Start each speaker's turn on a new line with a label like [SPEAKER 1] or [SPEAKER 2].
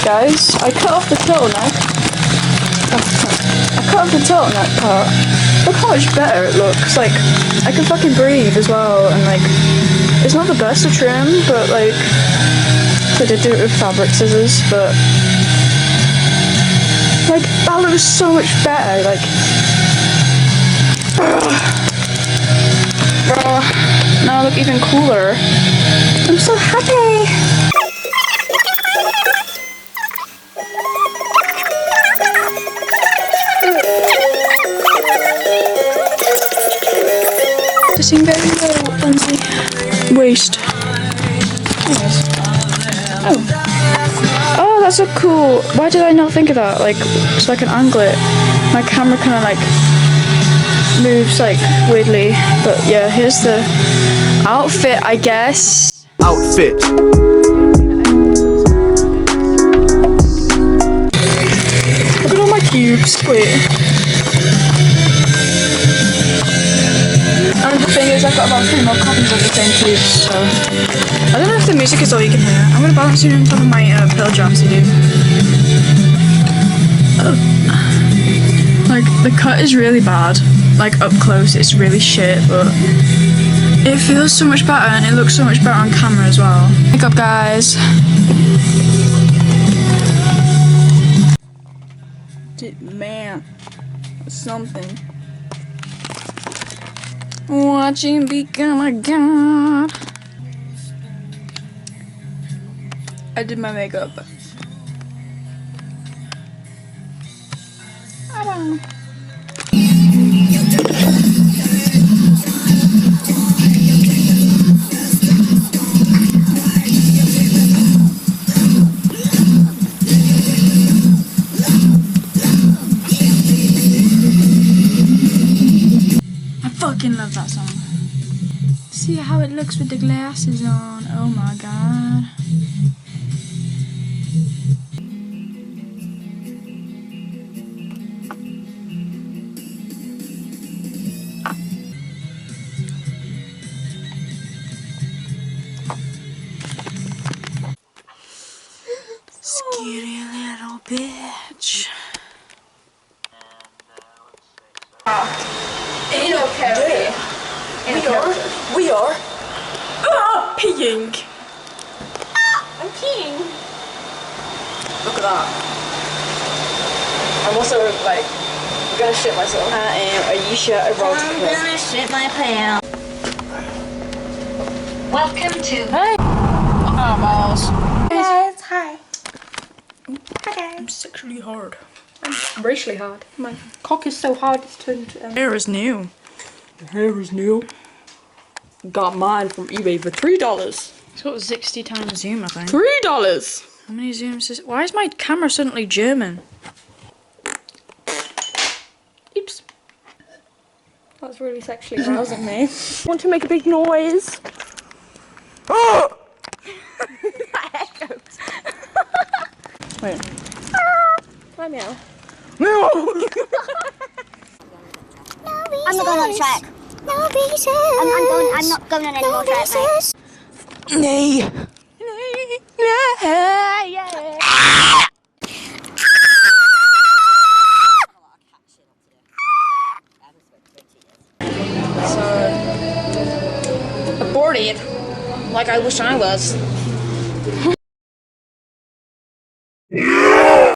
[SPEAKER 1] guys, I cut off the turtleneck. I cut off the turtleneck part. Look how much better it looks. Like, I can fucking breathe as well, and like, it's not the best to trim, but like, I did do it with fabric scissors, but like, that looks so much better. Like, now I look even cooler. I'm so happy. Pressing very low on the waist. Anyways. Oh, that's so cool. Why did I not think of that? Like, so I can angle it. My camera kind of like moves like weirdly. But yeah, here's the outfit, I guess.
[SPEAKER 2] Outfit.
[SPEAKER 1] Look at all my cubes. Wait. And the thing is, I've got about 3 more copies of the same cubes, so I don't know if the music is all you can hear. I'm gonna balance it on top of my Pearl Jam CD. Like, the cut is really bad. Like, up close, it's really shit, but it feels so much better and it looks so much better on camera as well. Wake up, guys. Man, something. Watching become a god. I did my makeup. I don't know. I fucking love that song. See how it looks with the glasses on. Oh my god. Scary little bitch. We are peeing.
[SPEAKER 3] I'm peeing.
[SPEAKER 1] Look at that. I'm also like gonna shit myself. I am. Are you sure?
[SPEAKER 3] I'm gonna shit my pants. Welcome to.
[SPEAKER 1] Hey. Oh, balls.
[SPEAKER 3] Guys, hi. Hi guys.
[SPEAKER 1] I'm sexually hard. I'm racially hard.
[SPEAKER 3] My cock is so hard it's turned.
[SPEAKER 1] Hair is new.
[SPEAKER 3] The hair is new. Got mine from eBay for $3.
[SPEAKER 1] So it was 60 times zoom, I think.
[SPEAKER 3] $3.
[SPEAKER 1] How many zooms is it? Why is my camera suddenly German?
[SPEAKER 3] Oops. That's really sexually arousing me. Want to make a big noise? Oh! That echoes.
[SPEAKER 1] Wait.
[SPEAKER 3] Hi meow.
[SPEAKER 1] No!
[SPEAKER 4] I'm not going on the track. No reason. I'm not going on any more track, mate.
[SPEAKER 1] Nay. So aborted, like I wish I was.